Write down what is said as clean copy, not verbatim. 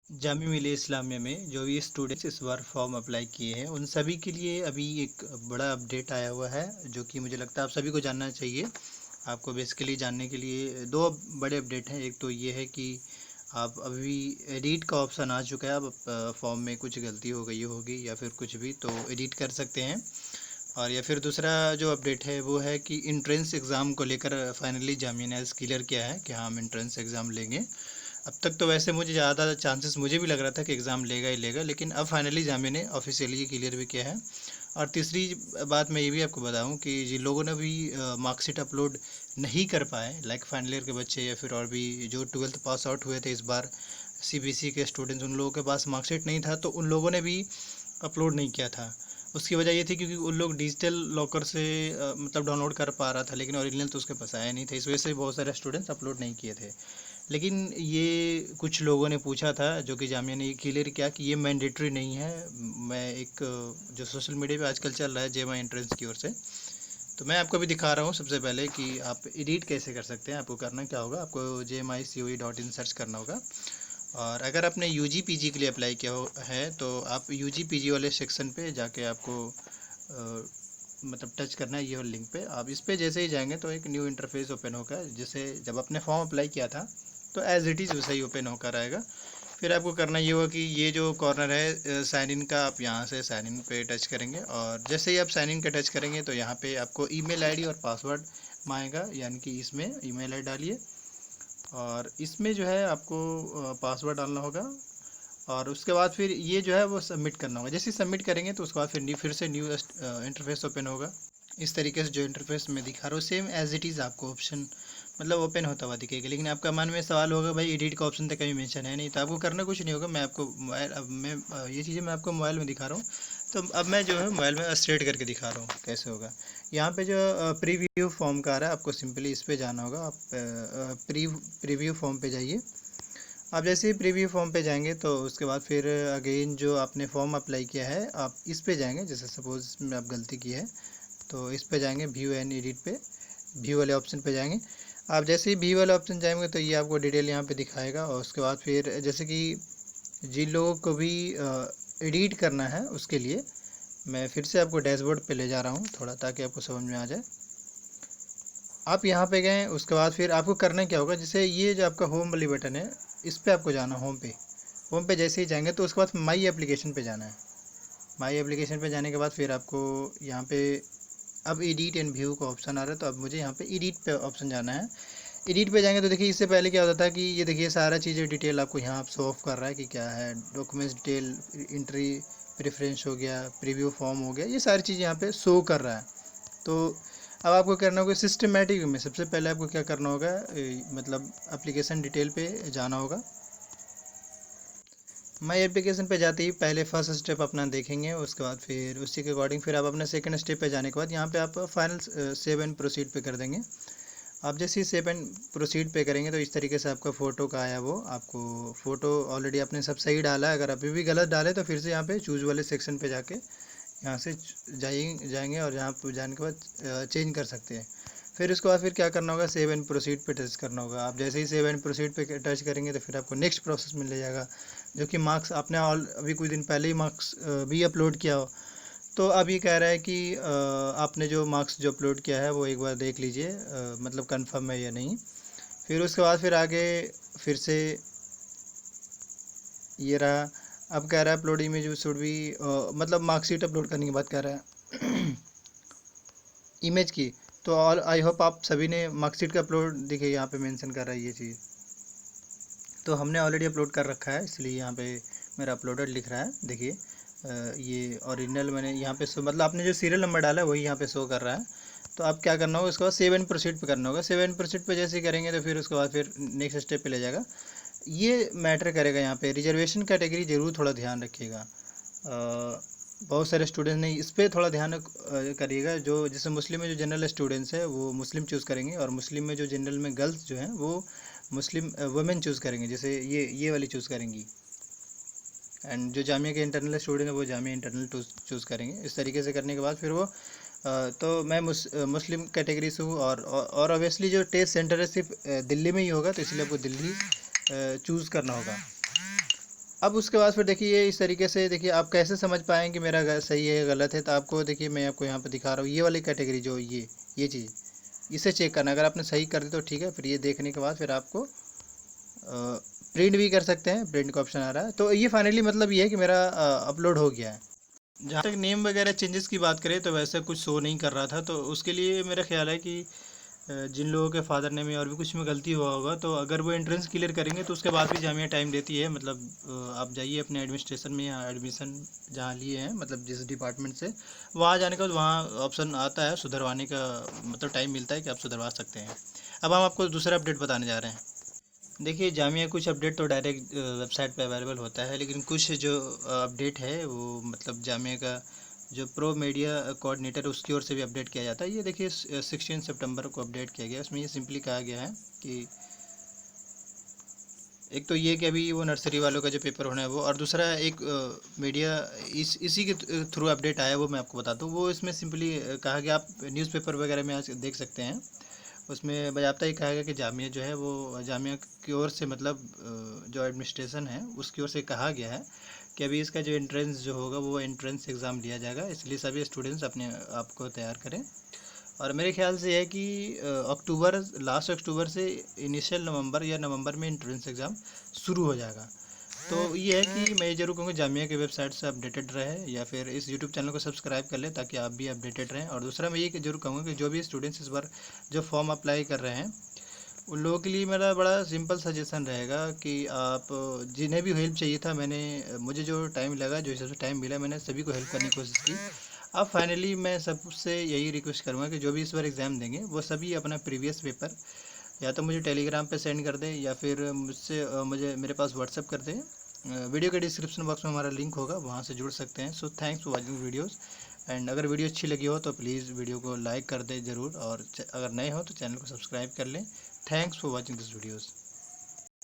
जामिया मिलिया इस्लामिया में जो भी स्टूडेंट्स इस बार फॉर्म अप्लाई किए हैं उन सभी के लिए अभी एक बड़ा अपडेट आया हुआ है जो कि मुझे लगता है आप सभी को जानना चाहिए। आपको बेसिकली जानने के लिए दो बड़े अपडेट हैं। एक तो ये है कि आप अभी एडिट का ऑप्शन आ चुका है। अब फॉर्म में कुछ गलती हो गई होगी या फिर कुछ भी तो एडिट कर सकते हैं। और या फिर दूसरा जो अपडेट है वो है कि इंट्रेंस एग्ज़ाम को लेकर फाइनली जामिया ने क्लियर किया है कि हाँ हम इंट्रेंस एग्ज़ाम लेंगे। अब तक तो वैसे मुझे ज़्यादा चांसेस मुझे भी लग रहा था कि एग्ज़ाम लेगा ही लेगा, लेकिन अब फाइनली जामिया ने ऑफिशियली क्लियर भी किया है। और तीसरी बात मैं ये भी आपको बताऊं कि जिन लोगों ने भी मार्कशीट अपलोड नहीं कर पाए, लाइक फाइनल ईयर के बच्चे या फिर और भी जो 12th पास आउट हुए थे इस बार सीबीएसई के स्टूडेंट्स, उन लोगों के पास मार्कशीट नहीं था तो उन लोगों ने भी अपलोड नहीं किया था। उसकी वजह ये थी क्योंकि उन लोग डिजिटल लॉकर से मतलब डाउनलोड कर पा रहा था, लेकिन ओरिजिनल तो उसके पास आया नहीं था। इस वजह से बहुत सारे स्टूडेंट्स अपलोड नहीं किए थे। लेकिन ये कुछ लोगों ने पूछा था जो कि जामिया ने ये क्लियर किया कि ये मैंडेटरी नहीं है। मैं एक जो सोशल मीडिया पे आजकल चल रहा है जेमा एंट्रेंस की ओर से, तो मैं आपको भी दिखा रहा हूँ सबसे पहले कि आप एडिट कैसे कर सकते हैं। आपको करना क्या होगा, आपको JMICOE.in सर्च करना होगा। और अगर आपने UG PG के लिए अप्लाई किया है तो आप UG PG वाले सेक्शन पे जाके आपको मतलब टच करना है। ये वाले लिंक पे आप इस पे जैसे ही जाएंगे तो एक न्यू इंटरफेस ओपन होगा, जैसे जब आपने फॉर्म अप्लाई किया था तो एज इट इज़ वैसा ही ओपन होकर आएगा। फिर आपको करना ये होगा कि ये जो कॉर्नर है साइन इन का, आप यहाँ से साइन इन पे टच करेंगे और जैसे ही आप साइन इन का टच करेंगे तो यहाँ पे आपको ईमेल आईडी और पासवर्ड मांगेगा, यानी कि इसमें ईमेल आईडी डालिए और इसमें जो है आपको पासवर्ड डालना होगा। और उसके बाद फिर ये जो है वो सबमिट करना होगा। जैसे ही सबमिट करेंगे तो उसके बाद फिर से न्यू इंटरफेस ओपन होगा। इस तरीके से जो इंटरफेस मैं दिखा रहा हूँ सेम एज इट इज़ आपको ऑप्शन मतलब ओपन होता हुआ दिखेगा। लेकिन आपका मन में सवाल होगा भाई एडिट का ऑप्शन तो कहीं मेंशन है नहीं, तो आपको करना कुछ नहीं होगा। मैं आपको मोबाइल अब मैं ये चीज़ें मैं आपको मोबाइल में दिखा रहा हूँ। तो अब मैं जो है मोबाइल में स्ट्रेट करके दिखा रहा हूँ कैसे होगा। यहाँ पे जो प्रीव्यू फॉर्म का आ रहा है आपको सिंपली इस पर जाना होगा। आप प्रीव्यू फॉर्म पे जाइए। आप जैसे ही प्रीव्यू फॉर्म पे जाएंगे तो उसके बाद फिर अगेन जो आपने फॉर्म अप्लाई किया है आप इस पे जाएंगे। जैसे सपोज में आप गलती की है तो इस पे जाएंगे व्यू एंड एडिट पे, व्यू वाले ऑप्शन पे जाएंगे। आप जैसे ही व्यू वाले ऑप्शन जाएंगे तो ये आपको डिटेल यहाँ पे दिखाएगा। और उसके बाद फिर जैसे कि जिन लोगों को भी एडिट करना है उसके लिए मैं फिर से आपको डैशबोर्ड पे ले जा रहा हूँ थोड़ा, ताकि आपको समझ में आ जाए। आप यहाँ पे गए, उसके बाद फिर आपको करना क्या होगा, जैसे ये जो आपका होम वाली बटन है इस पर आपको जाना, होम पे जैसे ही जाएंगे तो उसके बाद माई एप्लीकेशन पे जाना है। माई एप्लीकेशन पे जाने के बाद फिर आपको यहाँ पे अब एडिट एंड व्यू का ऑप्शन आ रहा है, तो अब मुझे यहाँ पे एडिट पे ऑप्शन जाना है। एडिट पे जाएंगे तो देखिए इससे पहले क्या होता था कि ये देखिए सारा चीज़ें डिटेल आपको यहाँ शो ऑफ कर रहा है कि क्या है, डॉक्यूमेंट्स डिटेल, इंट्री प्रेफरेंस हो गया, प्रीव्यू फॉर्म हो गया, ये सारी चीज़ें यहाँ पे शो कर रहा है। तो अब आपको करना होगा सिस्टमेटिक में, सबसे पहले आपको क्या करना होगा मतलब एप्लीकेशन डिटेल पे जाना होगा। माई एप्लीकेशन पे जाते ही पहले फर्स्ट स्टेप अपना देखेंगे, उसके बाद फिर उसी के अकॉर्डिंग फिर आप अपने सेकंड स्टेप पे जाने के बाद यहाँ पे आप फाइनल सेव एंड प्रोसीड पे कर देंगे। आप जैसे ही सेव एंड प्रोसीड पे करेंगे तो इस तरीके से आपका फ़ोटो का आया, वो आपको फ़ोटो ऑलरेडी आपने सब सही डाला है। अगर अभी भी गलत डाले तो फिर से यहाँ पे चूज़ वाले सेक्शन पे जाके यहाँ से जाएंगे और यहाँ पर जाने के बाद चेंज कर सकते हैं। फिर उसके बाद फिर क्या करना होगा, सेव एंड प्रोसीड पे टच करना होगा। आप जैसे ही सेव एंड प्रोसीड पे टच करेंगे तो फिर आपको नेक्स्ट प्रोसेस में ले जाएगा, जो कि मार्क्स आपने अभी कुछ दिन पहले ही मार्क्स भी अपलोड किया हो। तो अब ये कह रहा है कि आपने जो मार्क्स जो अपलोड किया है वो एक बार देख लीजिए, मतलब कंफर्म है या नहीं। फिर उसके बाद फिर आगे फिर से ये रहा। अब कह रहा है अपलोड इमेज शुड भी, मतलब मार्कशीट अपलोड करने की बात कर रहा है इमेज की। तो ऑल आई होप आप सभी ने मार्कशीट का अपलोड, देखिए यहाँ पे मेंशन कर रहा है ये चीज़, तो हमने ऑलरेडी अपलोड कर रखा है इसलिए यहाँ पे मेरा अपलोडेड लिख रहा है। देखिए ये ओरिजिनल मैंने यहाँ पे शो, मतलब आपने जो सीरियल नंबर डाला है वही यहाँ पे शो कर रहा है। तो आप क्या करना होगा, उसके बाद सेव एंड प्रोसीड पे करना होगा। सेव एंड प्रोसीड पे जैसे ही करेंगे तो फिर उसके बाद फिर नेक्स्ट स्टेप पे ले जाएगा। ये मैटर करेगा यहाँ पे रिजर्वेशन कैटेगरी, ज़रूर थोड़ा ध्यान रखिएगा। बहुत सारे स्टूडेंट्स नहीं, इस पर थोड़ा ध्यान करिएगा। जो जैसे मुस्लिम में जो जनरल स्टूडेंट्स है वो मुस्लिम चूज़ करेंगे, और मुस्लिम में जो जनरल में गर्ल्स जो हैं वो मुस्लिम वुमेन चूज़ करेंगे, जैसे ये वाली चूज़ करेंगी। एंड जो जामिया के इंटरनल स्टूडेंट है वो जामिया इंटरनल चूज़ करेंगे। इस तरीके से करने के बाद फिर वो तो मैं मुस्लिम कैटेगरी से हूँ, और ऑब्वियसली जो टेस्ट सेंटर है सिर्फ दिल्ली में ही होगा, तो इसलिए आपको दिल्ली चूज़ करना होगा। अब उसके बाद फिर देखिए इस तरीके से देखिए आप कैसे समझ पाएँ कि मेरा सही है या गलत है, तो आपको देखिए मैं आपको यहाँ पे दिखा रहा हूँ, ये वाली कैटेगरी जो ये चीज़, इसे चेक करना। अगर आपने सही कर दी तो ठीक है, फिर ये देखने के बाद फिर आपको प्रिंट भी कर सकते हैं, प्रिंट का ऑप्शन आ रहा है। तो ये फाइनली मतलब ये है कि मेरा अपलोड हो गया है। जहाँ तक नेम वगैरह चेंजेस की बात करें तो वैसे कुछ शो नहीं कर रहा था, तो उसके लिए मेरा ख्याल है कि जिन लोगों के फादर नेम में और भी कुछ में गलती हुआ होगा, तो अगर वो एंट्रेंस क्लियर करेंगे तो उसके बाद भी जामिया टाइम देती है। मतलब आप जाइए अपने एडमिनिस्ट्रेशन में या एडमिशन जहाँ लिए हैं, मतलब जिस डिपार्टमेंट से, वहाँ जाने के बाद वहाँ ऑप्शन आता है सुधरवाने का, मतलब टाइम मिलता है कि आप सुधरवा सकते हैं। अब हम आपको दूसरा अपडेट बताने जा रहे हैं। देखिए जामिया कुछ अपडेट तो डायरेक्ट वेबसाइट पे अवेलेबल होता है, लेकिन कुछ जो अपडेट है वो मतलब जामिया का जो प्रो मीडिया कोऑर्डिनेटर उसकी ओर से भी अपडेट किया जाता है। ये देखिए 16 सितंबर को अपडेट किया गया। इसमें ये सिंपली कहा गया है कि एक तो ये कि अभी वो नर्सरी वालों का जो पेपर होना है वो, और दूसरा एक मीडिया इसी के थ्रू अपडेट आया, वो मैं आपको बताता हूँ। वो इसमें सिंपली कहा गया, आप न्यूज़पेपर वगैरह में आज देख सकते हैं, उसमें बाज़ाब्ता ये कहा गया कि जामिया जो है वो जामिया की ओर से, मतलब जो एडमिनिस्ट्रेशन है उसकी ओर से कहा गया है कि अभी इसका जो एंट्रेंस जो होगा वो एंट्रेंस एग्ज़ाम लिया जाएगा, इसलिए सभी स्टूडेंट्स अपने आप को तैयार करें। और मेरे ख्याल से है कि अक्टूबर, लास्ट अक्टूबर से इनिशियल नवंबर या नवंबर में एंट्रेंस एग्ज़ाम शुरू हो जाएगा। तो ये है कि मैं ज़रूर कहूँगा जामिया की वेबसाइट से अपडेटेड रहे, या फिर इस यूट्यूब चैनल को सब्सक्राइब कर लें ताकि आप भी अपडेटेड रहें। और दूसरा मैं ये ज़रूर कहूँगा कि जो भी स्टूडेंट्स इस बार जो फॉर्म अप्लाई कर रहे हैं, उन लोगों के लिए मेरा बड़ा सिंपल सजेशन रहेगा कि आप जिन्हें भी हेल्प चाहिए था, मुझे जो टाइम लगा, जो हिसाब से टाइम मिला, मैंने सभी को हेल्प करने की कोशिश की। अब फाइनली मैं सबसे यही रिक्वेस्ट करूँगा कि जो भी इस बार एग्ज़ाम देंगे वो सभी अपना प्रीवियस पेपर या तो मुझे टेलीग्राम पे सेंड कर दें, या फिर मुझे मेरे पास व्हाट्सअप कर दें। वीडियो के डिस्क्रिप्शन बॉक्स में हमारा लिंक होगा, वहाँ से जुड़ सकते हैं। So thanks for watching videos. And अगर वीडियो अच्छी लगी हो तो प्लीज़ वीडियो को लाइक कर दें ज़रूर, और अगर नए हो तो चैनल को सब्सक्राइब कर लें। Thanks for watching this videos.